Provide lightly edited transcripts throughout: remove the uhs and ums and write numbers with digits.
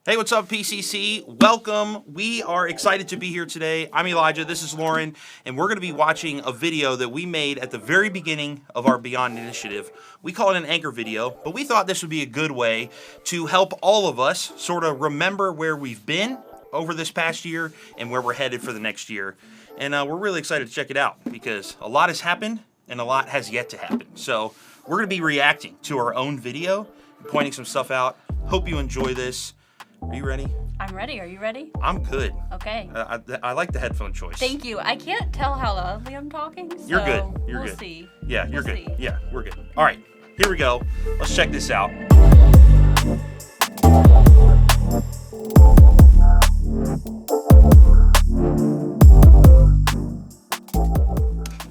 Hey, what's up, PCC? Welcome. We are excited to be here today. I'm Elijah, this is Lauren, and we're going to be watching a video that we made at the very beginning of our Beyond initiative. We call it an anchor video, but we thought this would be a good way to help all of us sort of remember where we've been over this past year and where we're headed for the next year. And we're really excited to check it out because a lot has happened and a lot has yet to happen. So we're going to be reacting to our own video, pointing some stuff out. Hope you enjoy this. Are you ready? I'm ready. Are you ready? I'm good. Okay. I like the headphone choice. Thank you. I can't tell how loudly I'm talking, so You're good. You're we'll good. See. Yeah, you're We'll good. see. Yeah, we're good. All right, here we go. Let's check this out.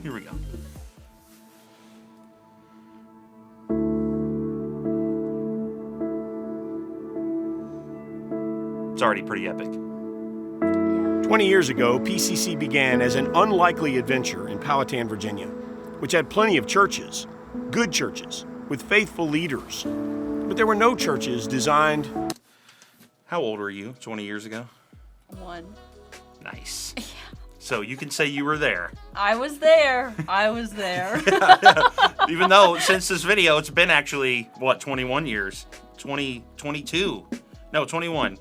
Here we go. It's already pretty epic. 20 years ago, PCC began as an unlikely adventure in Powhatan, Virginia, which had plenty of churches, good churches, with faithful leaders. But there were no churches designed. How old were you 20 years ago? 1. Nice. Yeah. So you can say you were there. I was there. I was there. Even though since this video, it's been actually, what, 21 years? 22. No, 21.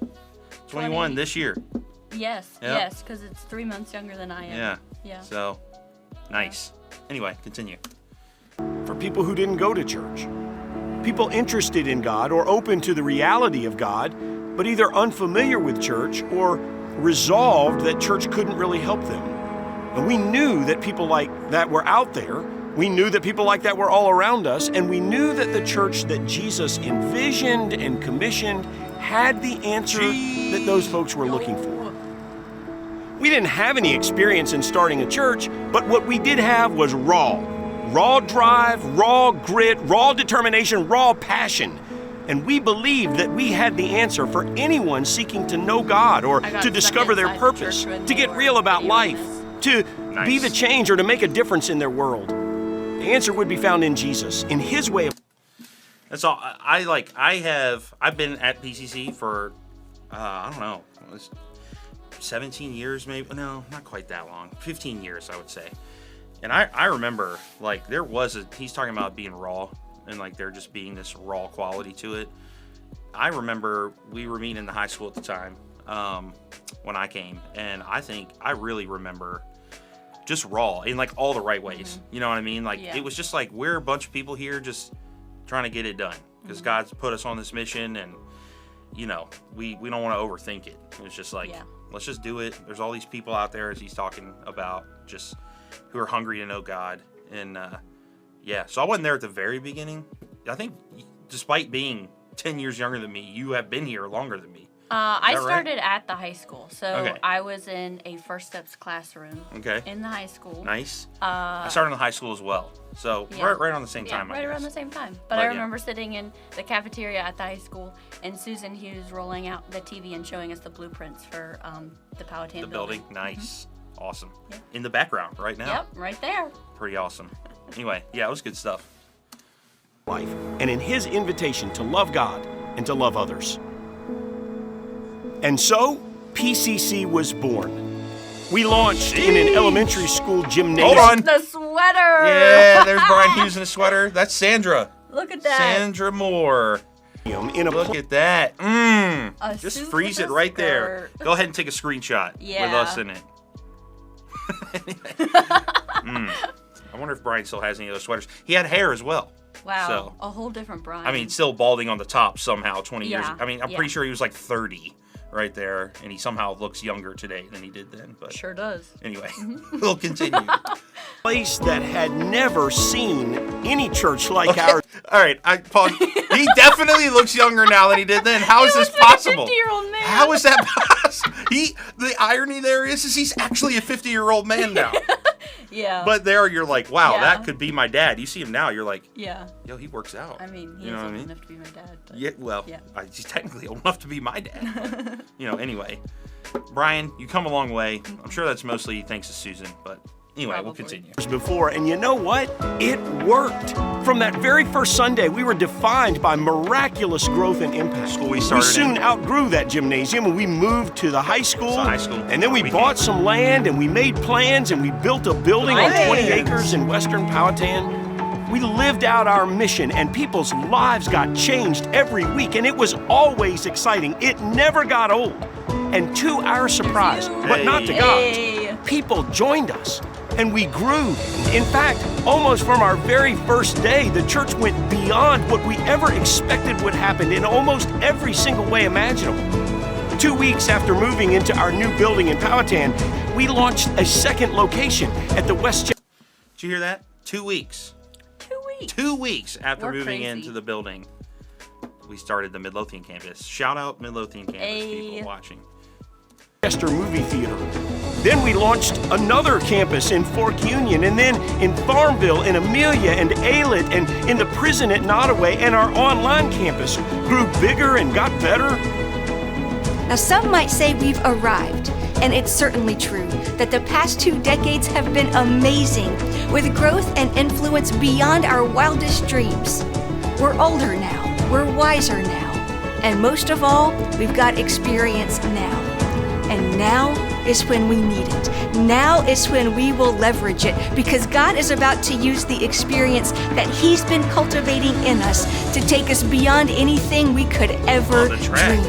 21 this year. Yes, Yep. yes, because it's 3 months younger than I am. Yeah. Yeah. So, nice. Anyway, continue. For people who didn't go to church. People interested in God or open to the reality of God, but either unfamiliar with church or resolved that church couldn't really help them. And we knew that people like that were out there. We knew that people like that were all around us, and we knew that the church that Jesus envisioned and commissioned had the answer that those folks were looking for. We didn't have any experience in starting a church, but what we did have was raw drive, raw grit, raw determination, raw passion. And we believed that we had the answer for anyone seeking to know God or to discover their purpose, to get real about life, to be the change or to make a difference in their world. The answer would be found in Jesus, in His way of. That's all. I've been at PCC for, I don't know, 17 years maybe. No, not quite that long. 15 years, I would say. And I remember, like, he's talking about being raw and, like, there just being this raw quality to it. I remember we were meeting in the high school at the time when I came. And I really remember just raw in, like, all the right ways. You know what I mean? Like, It was just like, we're a bunch of people here just trying to get it done because God's put us on this mission, and you know we don't want to overthink it. It's just like, let's just do it. There's all these people out there, as he's talking about, just who are hungry to know God. And so I wasn't there at the very beginning. I think despite being 10 years younger than me, you have been here longer than me. I started at the high school, so Okay. I was in a First Steps classroom in the high school. Nice. I started in high school as well, so right around the same time. Right around the same time. But I remember sitting in the cafeteria at the high school, and Susan Hughes rolling out the TV and showing us the blueprints for the Powhatan building. Nice. Awesome. Yeah. In the background right now. Yep, right there. Pretty awesome. Anyway, it was good stuff. Life, and in His invitation to love God and to love others. And so, PCC was born. We launched in an elementary school gymnasium. Hold on. The sweater. Yeah, there's Brian Hughes in a sweater. That's Sandra. Look at that. Sandra Moore. Look at that. Just freeze it right there. Go ahead and take a screenshot with us in it. I wonder if Brian still has any of those sweaters. He had hair as well. Wow, so, a whole different Brian. I mean, still balding on the top somehow 20 years. I mean, I'm yeah. pretty sure he was like 30 right there, and he somehow looks younger today than he did then. But sure does. Anyway, we'll continue. Place that had never seen any church like ours. All right, Paul, he definitely looks younger now than he did then. How is this possible? Like a 50-year-old man. How is that possible? The irony there is he's actually a 50-year-old man now. Yeah. But there you're like, wow, that could be my dad. You see him now, you're like, yo, he works out. I mean, he is old enough to be my dad. But yeah, well, he's technically old enough to be my dad. Anyway. Brian, you come a long way. I'm sure that's mostly thanks to Susan, but, Anyway, Probably. we'll continue. Before, and you know what? It worked. From that very first Sunday, we were defined by miraculous growth and impact. School we We started soon in. outgrew that gymnasium and we moved to the high school. So high school. And then we bought some land and we made plans and we built a building on 20 acres in western Powhatan. We lived out our mission and people's lives got changed every week, and it was always exciting. It never got old. And to our surprise, but not to God's, people joined us and we grew. In fact, almost from our very first day, the church went beyond what we ever expected would happen in almost every single way imaginable. 2 weeks after moving into our new building in Powhatan, we launched a second location at the West. Did you hear that? 2 weeks. 2 weeks. 2 weeks after We're moving crazy. into the building, we started the Midlothian campus. Shout out Midlothian campus people watching. Manchester Movie Theater. Then we launched another campus in Fork Union, and then in Farmville, in Amelia, and Aylett, and in the prison at Nottoway, and our online campus grew bigger and got better. Now, some might say we've arrived, and it's certainly true that the past 2 decades have been amazing, with growth and influence beyond our wildest dreams. We're older now, we're wiser now, and most of all, we've got experience now. And now is when we need it. Now is when we will leverage it, because God is about to use the experience that He's been cultivating in us to take us beyond anything we could ever dream.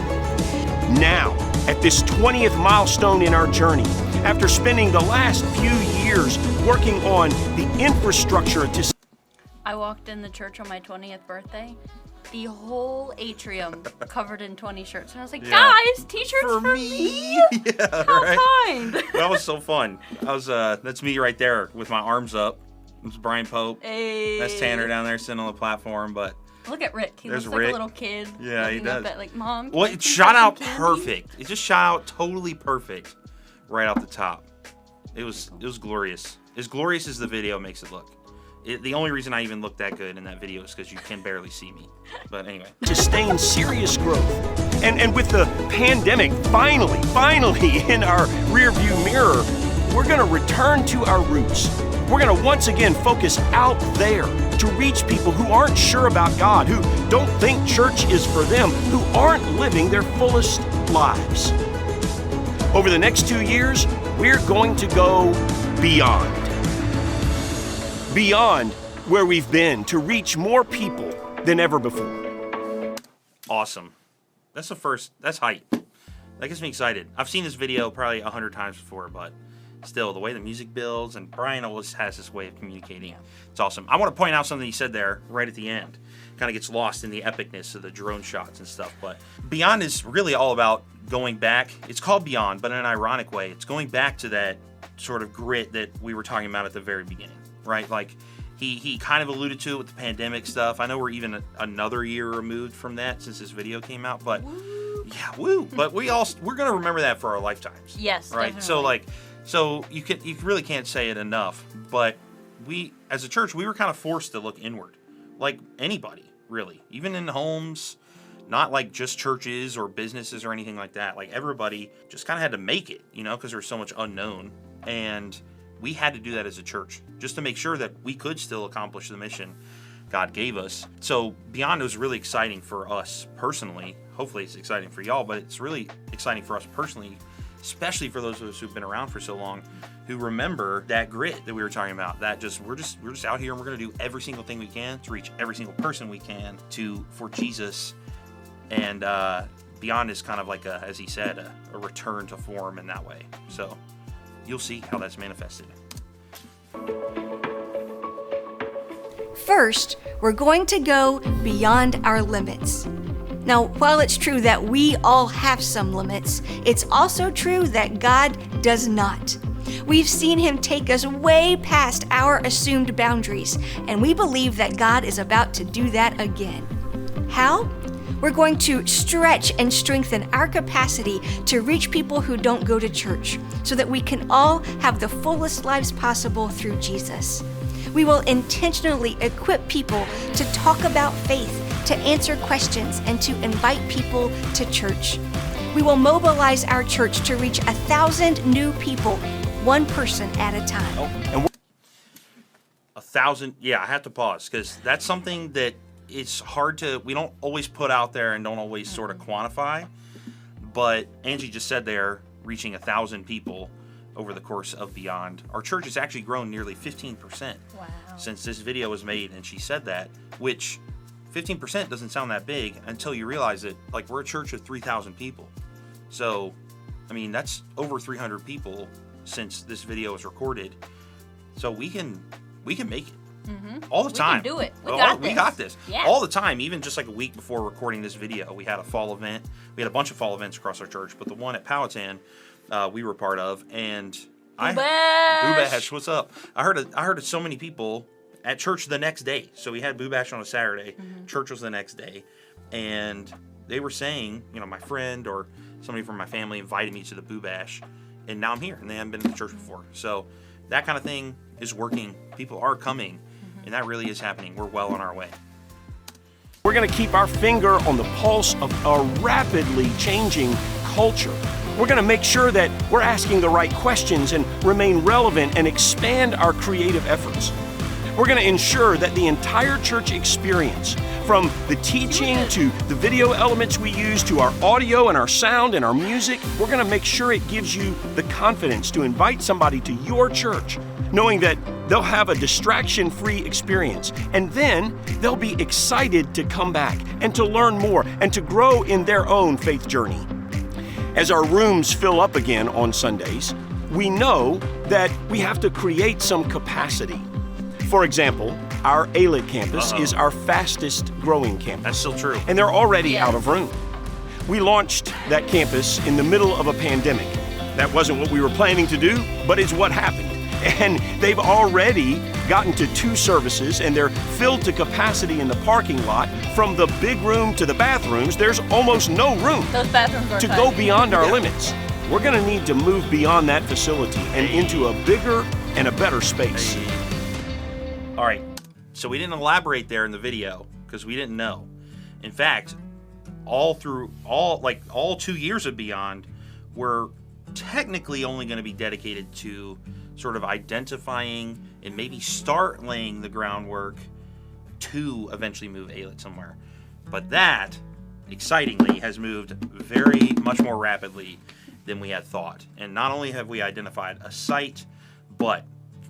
Now, at this 20th milestone in our journey, after spending the last few years working on the infrastructure to... I walked in the church on my 20th birthday. The whole atrium covered in 20 shirts. And I was like, guys, t-shirts for me? Yeah, How right. kind. That was so fun. That's me right there with my arms up. It's Brian Pope. Hey. That's Tanner down there sitting on the platform, but Look at Rick. He There's looks like Rick. a little kid. Yeah, he looking up does. At, like, Mom, well, can I it please shot have some out candy?" perfect. It just shot out totally perfect right out the top. It was glorious. As glorious as the video makes it look. The only reason I even looked that good in that video is because you can barely see me. But anyway. sustain serious growth. And with the pandemic finally in our rearview mirror, we're going to return to our roots. We're going to once again focus out there to reach people who aren't sure about God, who don't think church is for them, who aren't living their fullest lives. Over the next 2 years, we're going to go beyond. Beyond where we've been to reach more people than ever before. Awesome. That's the first. That's hype. That gets me excited. I've seen this video probably 100 times before, but still, the way the music builds, and Brian always has this way of communicating. It's awesome. I want to point out something he said there right at the end. Kind of gets lost in the epicness of the drone shots and stuff, but Beyond is really all about going back. It's called Beyond, but in an ironic way. It's going back to that sort of grit that we were talking about at the very beginning, right? Like, he kind of alluded to it with the pandemic stuff. I know we're even another year removed from that since this video came out, but yeah, woo. But we're gonna remember that for our lifetimes. Yes, right. definitely. So you really can't say it enough. But we, as a church, we were kind of forced to look inward, like anybody, really, even in homes, not like just churches or businesses or anything like that. Like everybody just kind of had to make it, because there was so much unknown, and we had to do that as a church just to make sure that we could still accomplish the mission God gave us. So Beyond was really exciting for us personally. Hopefully it's exciting for y'all, but it's really exciting for us personally, especially for those of us who've been around for so long, who remember that grit that we were talking about. That we're just out here and we're going to do every single thing we can to reach every single person we can for Jesus. And Beyond is kind of like as he said, a return to form in that way. So you'll see how that's manifested. First, we're going to go beyond our limits. Now, while it's true that we all have some limits, it's also true that God does not. We've seen Him take us way past our assumed boundaries, and we believe that God is about to do that again. How? We're going to stretch and strengthen our capacity to reach people who don't go to church, so that we can all have the fullest lives possible through Jesus. We will intentionally equip people to talk about faith, to answer questions, and to invite people to church. We will mobilize our church to reach 1,000 new people one person at a time. And 1,000. Yeah, I have to pause because that's something that it's hard to, we don't always put out there and don't always sort of quantify. But Angie just said they're reaching 1,000 people over the course of Beyond. Our church has actually grown nearly 15% since this video was made, and she said that, which 15% doesn't sound that big until you realize that, like, we're a church of 3,000 people. So, I mean, that's over 300 people since this video was recorded. So we can make it. All the time. We can do it. We got this. Yeah. All the time, even just like a week before recording this video, we had a fall event. We had a bunch of fall events across our church, but the one at Powhatan, we were part of, and Boo Bash, what's up? I heard so many people at church the next day. So we had Boo Bash on a Saturday. Church was the next day, and they were saying, you know, my friend or somebody from my family invited me to the Boo Bash, and now I'm here, and they haven't been to the church before. So that kind of thing is working. People are coming, and that really is happening. We're well on our way. we're going to keep our finger on the pulse of a rapidly changing culture. We're going to make sure that we're asking the right questions and remain relevant and expand our creative efforts. We're going to ensure that the entire church experience, from the teaching to the video elements we use to our audio and our sound and our music, we're going to make sure it gives you the confidence to invite somebody to your church, knowing that they'll have a distraction-free experience, and then they'll be excited to come back and to learn more and to grow in their own faith journey. As our rooms fill up again on Sundays, we know that we have to create some capacity. For example, our Alet campus is our fastest growing campus. That's still true. And they're already out of room. We launched that campus in the middle of a pandemic. That wasn't what we were planning to do, but it's what happened. And they've already gotten to 2 services, and they're filled to capacity in the parking lot. From the big room to the bathrooms, there's almost no room Those bathrooms are to tight. go beyond our limits. We're going to need to move beyond that facility and into a bigger and a better space. All right, so we didn't elaborate there in the video because we didn't know. In fact, all 2 years of Beyond, we're technically only going to be dedicated to sort of identifying and maybe start laying the groundwork to eventually move Alet somewhere. But that, excitingly, has moved very much more rapidly than we had thought. And not only have we identified a site, but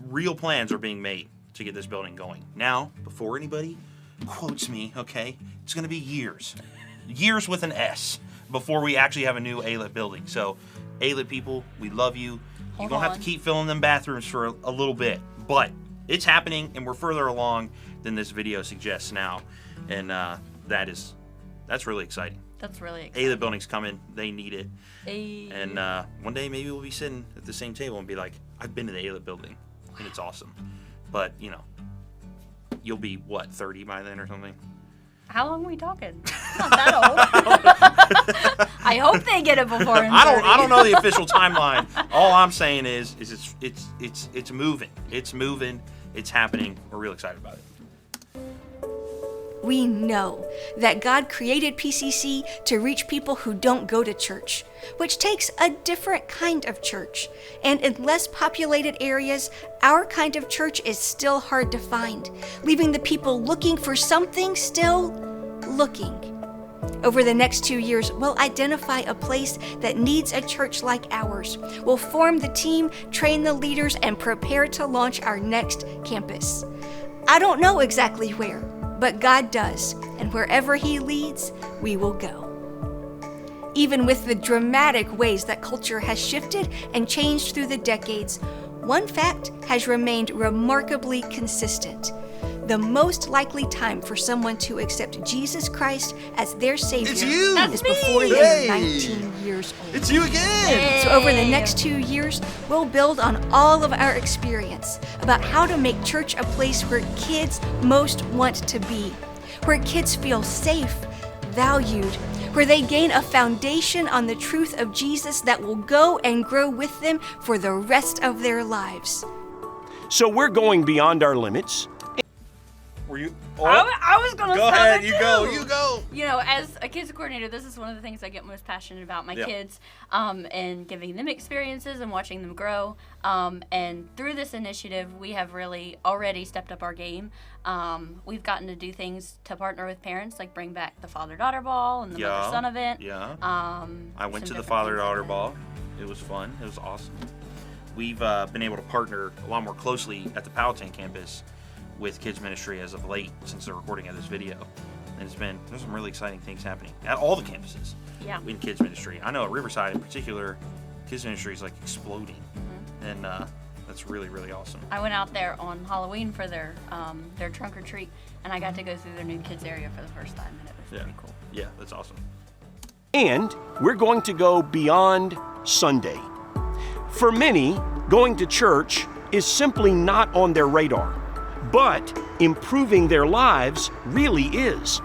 real plans are being made to get this building going. Now, before anybody quotes me, okay, it's going to be years with an S before we actually have a new Alet building. So, Alet people, we love you. You're going to have to keep filling them bathrooms for a little bit, but it's happening, and we're further along than this video suggests now, and that's really exciting. That's really exciting. Alet building's coming. They need it. Hey. And one day maybe we'll be sitting at the same table and be like, I've been to the Alet building, and it's awesome. But, you know, you'll be, 30 by then or something? How long are we talking? Not that old. I hope they get it before. I don't know the official timeline. All I'm saying is it's moving. It's moving. It's happening. We're real excited about it. We know that God created PCC to reach people who don't go to church, which takes a different kind of church. And in less populated areas, our kind of church is still hard to find, leaving the people looking for something still looking. Over the next 2 years, we'll identify a place that needs a church like ours. We'll form the team, train the leaders, and prepare to launch our next campus. I don't know exactly where, but God does, and wherever He leads, we will go. Even with the dramatic ways that culture has shifted and changed through the decades, one fact has remained remarkably consistent. The most likely time for someone to accept Jesus Christ as their Savior is before they're 19 years old. It's you again! So over the next 2 years, we'll build on all of our experience about how to make church a place where kids most want to be, where kids feel safe, valued, where they gain a foundation on the truth of Jesus that will go and grow with them for the rest of their lives. So we're going beyond our limits. Were you? I was gonna Go stop ahead. it You too. go. You go. You know, as a kids coordinator, this is one of the things I get most passionate about, my kids, and giving them experiences and watching them grow. And through this initiative, we have really already stepped up our game. We've gotten to do things to partner with parents, like bring back the father-daughter ball and the mother-son event. Yeah. I went to the different father-daughter things like ball. It was fun. It was awesome. We've been able to partner a lot more closely at the Powhatan campus with kids ministry as of late since the recording of this video. And there's some really exciting things happening at all the campuses in kids ministry. I know at Riverside in particular, kids ministry is like exploding. And that's really, really awesome. I went out there on Halloween for their trunk or treat, and I got to go through their new kids area for the first time, and it was pretty cool. Yeah, that's awesome. And we're going to go beyond Sunday. For many, going to church is simply not on their radar, but improving their lives really is.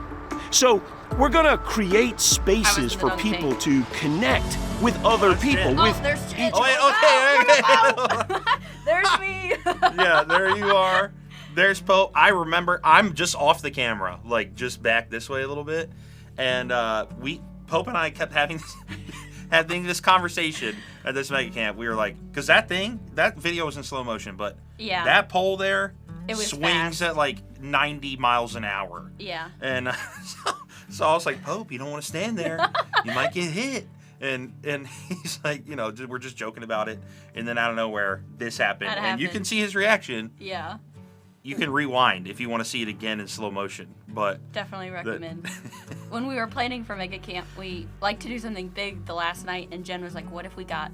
So we're going to create spaces for people to connect with other people. There's Jen. Okay. There's me. Yeah, there you are. There's Pope. I remember, I'm just off the camera, like just back this way a little bit. And Pope and I kept having this conversation at this mega camp. We were like, because that video was in slow motion, but that pole there swings at like 90 miles an hour. Yeah. And so I was like, Pope, you don't want to stand there. You might get hit. And he's like, we're just joking about it. And then out of nowhere, this happened. And you can see his reaction. Yeah. You can rewind if you want to see it again in slow motion. But definitely recommend. When we were planning for Mega Camp, we like to do something big the last night, and Jen was like, what if we got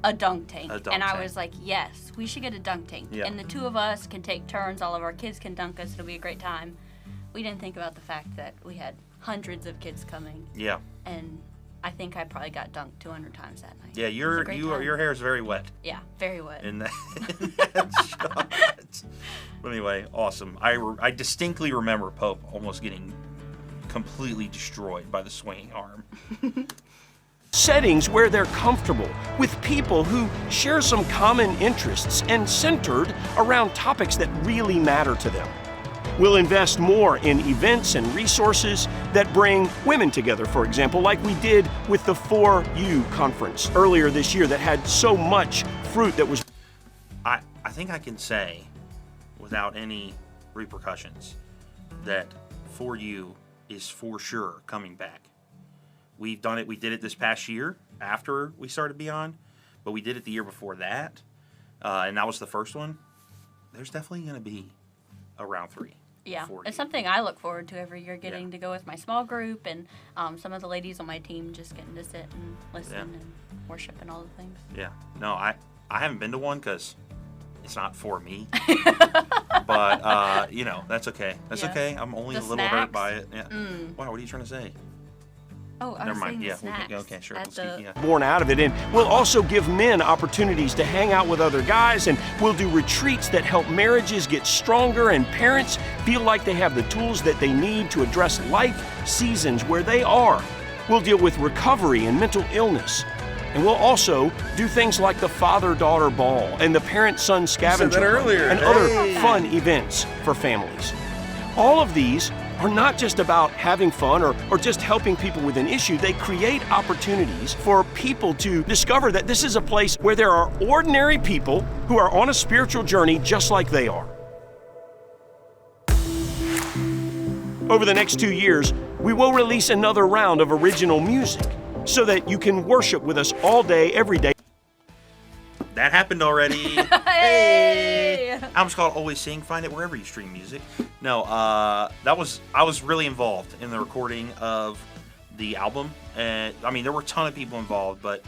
a dunk tank? I was like, yes, we should get a dunk tank. Yeah. And the two of us can take turns. All of our kids can dunk us. It'll be a great time. We didn't think about the fact that we had hundreds of kids coming. Yeah. And I think I probably got dunked 200 times that night. Yeah, your hair is very wet. Yeah, very wet. In that shot. But anyway, awesome. I distinctly remember Pope almost getting completely destroyed by the swinging arm. Settings where they're comfortable with people who share some common interests and centered around topics that really matter to them. We'll invest more in events and resources that bring women together, for example, like we did with the 4U conference earlier this year that had so much fruit that was... I think I can say, without any repercussions, that 4U is for sure coming back. We've done it. We did it this past year after we started Beyond, but we did it the year before that, and that was the first one. There's definitely going to be a round 3. Yeah, it's something I look forward to every year, getting to go with my small group and some of the ladies on my team, just getting to sit and listen and worship and all the things. Yeah. No, I haven't been to one because it's not for me. But, that's okay. That's okay. I'm only a little hurt by it. Yeah. Wow, what are you trying to say? Oh, I was saying the snacks. Okay, sure. Born out of it. And we'll also give men opportunities to hang out with other guys, and we'll do retreats that help marriages get stronger and parents feel like they have the tools that they need to address life seasons where they are. We'll deal with recovery and mental illness. And we'll also do things like the father-daughter ball and the parent-son scavenger hunt and other fun events for families. All of these are not just about having fun or just helping people with an issue. They create opportunities for people to discover that this is a place where there are ordinary people who are on a spiritual journey just like they are. Over the next 2 years, we will release another round of original music so that you can worship with us all day, every day. That happened already. Hey! Album's called Always Sing. Find it wherever you stream music. No, I was really involved in the recording of the album. And I mean, there were a ton of people involved, but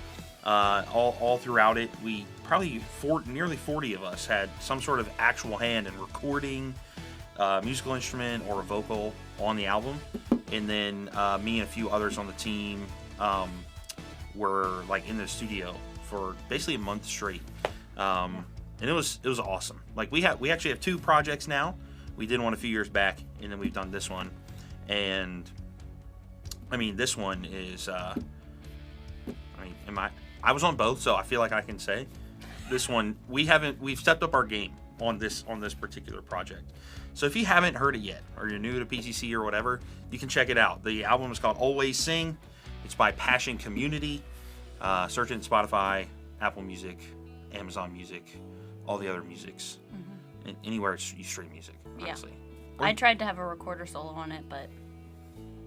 all throughout it, we probably nearly 40 of us had some sort of actual hand in recording a musical instrument or a vocal on the album. And then me and a few others on the team were like in the studio for basically a month straight, and it was awesome. Like we actually have 2 projects now. We did one a few years back, and then we've done this one. And I mean, this one is I was on both, so I feel like I can say this one we've stepped up our game on this particular project. So if you haven't heard it yet, or you're new to PCC or whatever, you can check it out. The album is called Always Sing. It's by Passion Community. Search it in Spotify, Apple Music, Amazon Music, all the other musics, and anywhere you stream music, honestly. Yeah. I tried to have a recorder solo on it, but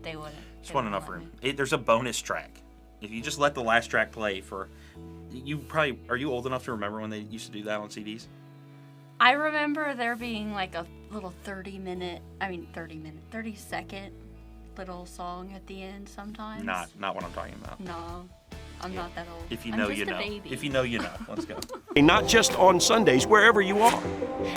they wouldn't. Just wasn't enough room. There's a bonus track. If you just let the last track play for... Are you old enough to remember when they used to do that on CDs? I remember there being like a little 30-second little song at the end sometimes. Not what I'm talking about. No, I'm not that old. If you know, you know. Baby. If you know, you know. Let's go. Not just on Sundays, wherever you are.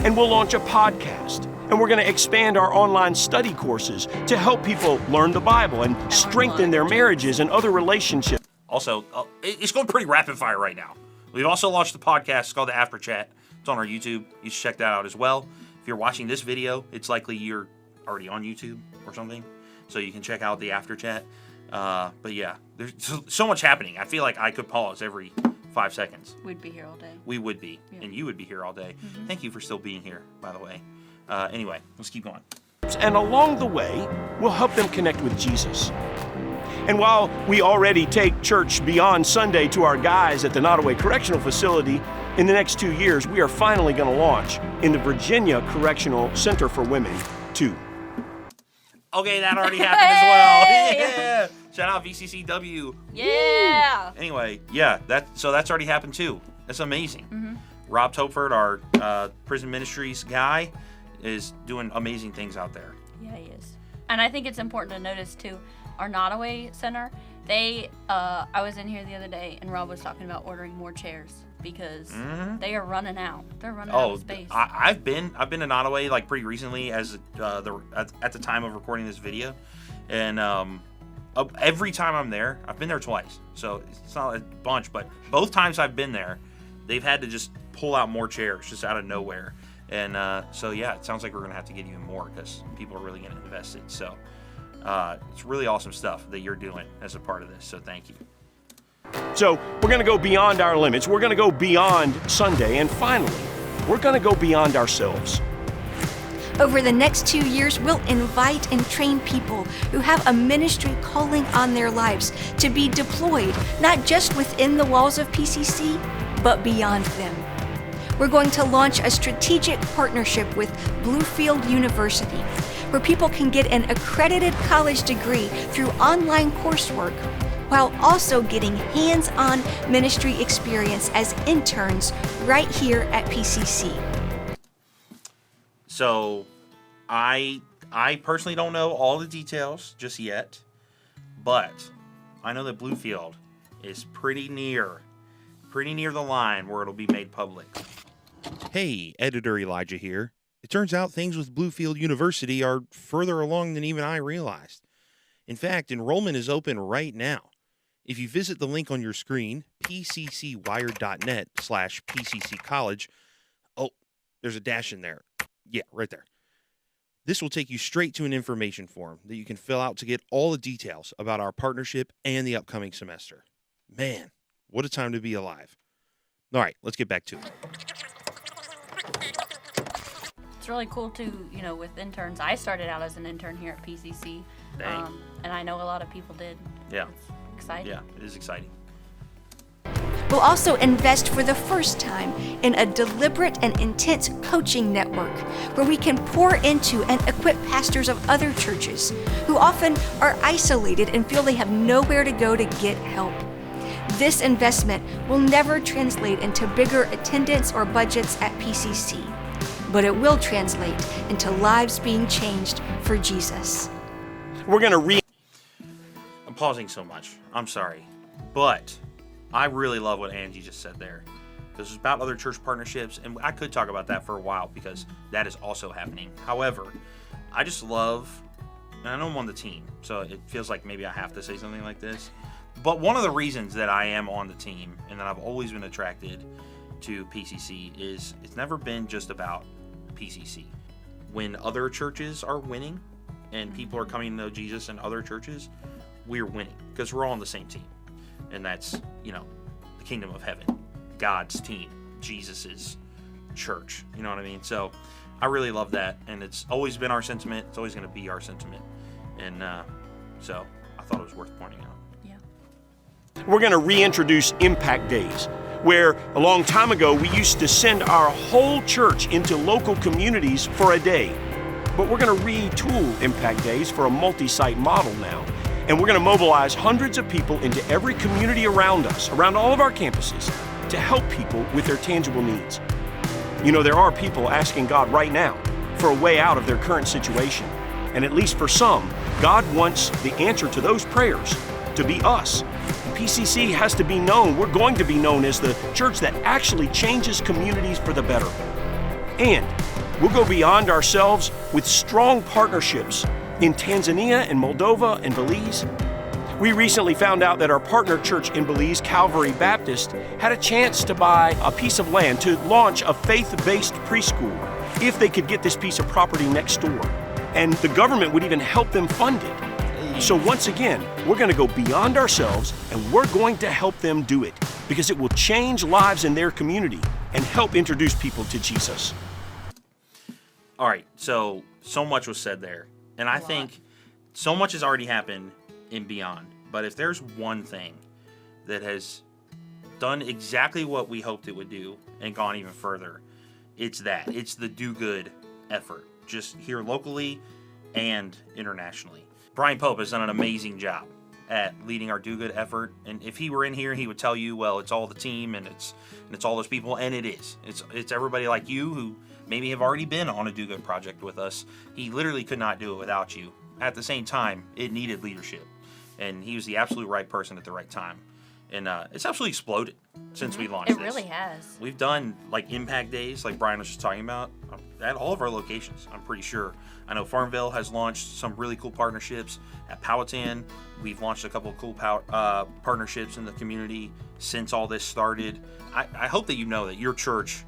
And we'll launch a podcast. And we're going to expand our online study courses to help people learn the Bible and strengthen their marriages and other relationships. Also, it's going pretty rapid fire right now. We've also launched the podcast. It's called The After Chat. It's on our YouTube. You should check that out as well. If you're watching this video, it's likely you're already on YouTube or something. So you can check out The After Chat. But yeah, there's so much happening. I feel like I could pause every 5 seconds. We'd be here all day. We would be. Yeah. And you would be here all day. Mm-hmm. Thank you for still being here, by the way. Anyway, let's keep going. And along the way, we'll help them connect with Jesus. And while we already take church beyond Sunday to our guys at the Nottoway Correctional Facility, in the next 2 years, we are finally going to launch in the Virginia Correctional Center for Women, too. Okay, that already happened as well. Yeah. Shout out VCCW. Yeah. Woo. Anyway, yeah, that's already happened too. That's amazing. Mm-hmm. Rob Topford, our prison ministries guy, is doing amazing things out there. Yeah, he is. And I think it's important to notice too, our Nottoway Center, I was in here the other day and Rob was talking about ordering more chairs because they are running out. They're running out of space. I've been to Nottoway like pretty recently at the time of recording this video, and every time I'm there, I've been there twice, so it's not a bunch, but both times I've been there, they've had to just pull out more chairs just out of nowhere, and so yeah, it sounds like we're gonna have to get even more because people are really gonna invest it. So it's really awesome stuff that you're doing as a part of this. So thank you. So we're going to go beyond our limits. We're going to go beyond Sunday. And finally, we're going to go beyond ourselves. Over the next 2 years, we'll invite and train people who have a ministry calling on their lives to be deployed, not just within the walls of PCC, but beyond them. We're going to launch a strategic partnership with Bluefield University, where people can get an accredited college degree through online coursework, while also getting hands-on ministry experience as interns right here at PCC. So, I personally don't know all the details just yet, but I know that Bluefield is pretty near the line where it'll be made public. Hey, Editor Elijah here. It turns out things with Bluefield University are further along than even I realized. In fact, enrollment is open right now. If you visit the link on your screen, pccwired.net/PCCcollege, oh, there's a dash in there. Yeah, right there. This will take you straight to an information form that you can fill out to get all the details about our partnership and the upcoming semester. Man, what a time to be alive. All right, let's get back to it. It's really cool too, with interns. I started out as an intern here at PCC, and I know a lot of people did. Yeah. It's exciting. Yeah, it is exciting. We'll also invest for the first time in a deliberate and intense coaching network where we can pour into and equip pastors of other churches who often are isolated and feel they have nowhere to go to get help. This investment will never translate into bigger attendance or budgets at PCC, but it will translate into lives being changed for Jesus. We're going to I'm pausing so much. I'm sorry. But I really love what Angie just said there. Because it's about other church partnerships, and I could talk about that for a while because that is also happening. However, I just love, and I know I'm on the team, so it feels like maybe I have to say something like this. But one of the reasons that I am on the team and that I've always been attracted to PCC is it's never been just about PCC. When other churches are winning and people are coming to know Jesus in other churches, we're winning because we're all on the same team. And that's, the kingdom of heaven, God's team, Jesus's church. You know what I mean? So I really love that, and it's always been our sentiment. It's always going to be our sentiment, and so I thought it was worth pointing out. We're going to reintroduce Impact Days, where a long time ago we used to send our whole church into local communities for a day. But we're going to retool Impact Days for a multi-site model now. And we're going to mobilize hundreds of people into every community around us, around all of our campuses, to help people with their tangible needs. You know, there are people asking God right now for a way out of their current situation. And at least for some, God wants the answer to those prayers to be us. PCC has to be known, we're going to be known as the church that actually changes communities for the better. And we'll go beyond ourselves with strong partnerships in Tanzania and Moldova and Belize. We recently found out that our partner church in Belize, Calvary Baptist, had a chance to buy a piece of land to launch a faith-based preschool if they could get this piece of property next door. And the government would even help them fund it. So once again, we're going to go beyond ourselves and we're going to help them do it because it will change lives in their community and help introduce people to Jesus. All right, so much was said there. And I think so much has already happened in Beyond. But if there's one thing that has done exactly what we hoped it would do and gone even further, it's that. It's the do good effort, just here locally and internationally. Brian Pope has done an amazing job at leading our do good effort, and if he were in here, he would tell you, well, it's all the team and it's all those people, and it is. It's everybody like you who maybe have already been on a do good project with us. He literally could not do it without you. At the same time, it needed leadership, and he was the absolute right person at the right time. And it's absolutely exploded since we launched this. It really has. We've done like Impact Days, like Brian was just talking about, at all of our locations, I'm pretty sure. I know Farmville has launched some really cool partnerships. At Powhatan, we've launched a couple of cool partnerships in the community since all this started. I hope that you know that your church,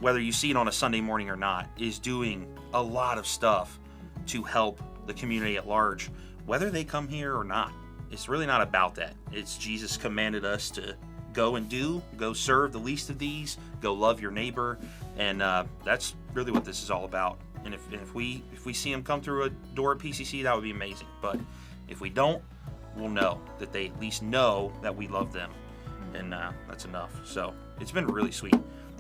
whether you see it on a Sunday morning or not, is doing a lot of stuff to help the community at large, whether they come here or not. It's really not about that. It's Jesus commanded us to go serve the least of these, go love your neighbor, and that's really what this is all about. And if we see them come through a door at PCC, that would be amazing. But if we don't, we'll know that they at least know that we love them, and that's enough. So it's been really sweet.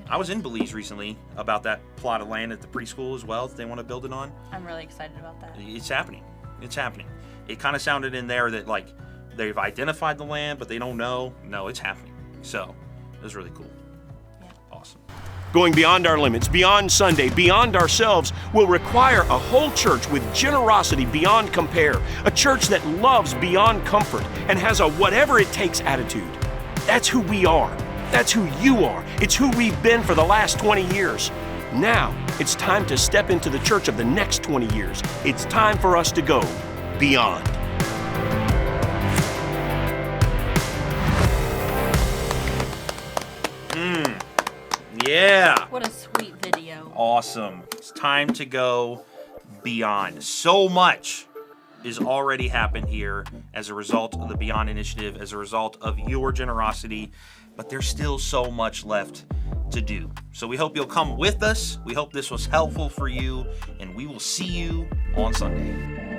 I was in Belize recently about that plot of land at the preschool as well that they want to build it on. I'm really excited about that. It's happening. It's happening. It kind of sounded in there that like they've identified the land, but they don't know. No, it's happening. So it was really cool. Yeah. Awesome. Going beyond our limits, beyond Sunday, beyond ourselves will require a whole church with generosity beyond compare, a church that loves beyond comfort and has a whatever it takes attitude. That's who we are. That's who you are. It's who we've been for the last 20 years. Now, it's time to step into the church of the next 20 years. It's time for us to go beyond. Yeah. What a sweet video. Awesome. It's time to go beyond. So much is already happened here as a result of the Beyond Initiative, as a result of your generosity, but there's still so much left to do. So we hope you'll come with us. We hope this was helpful for you, and we will see you on Sunday.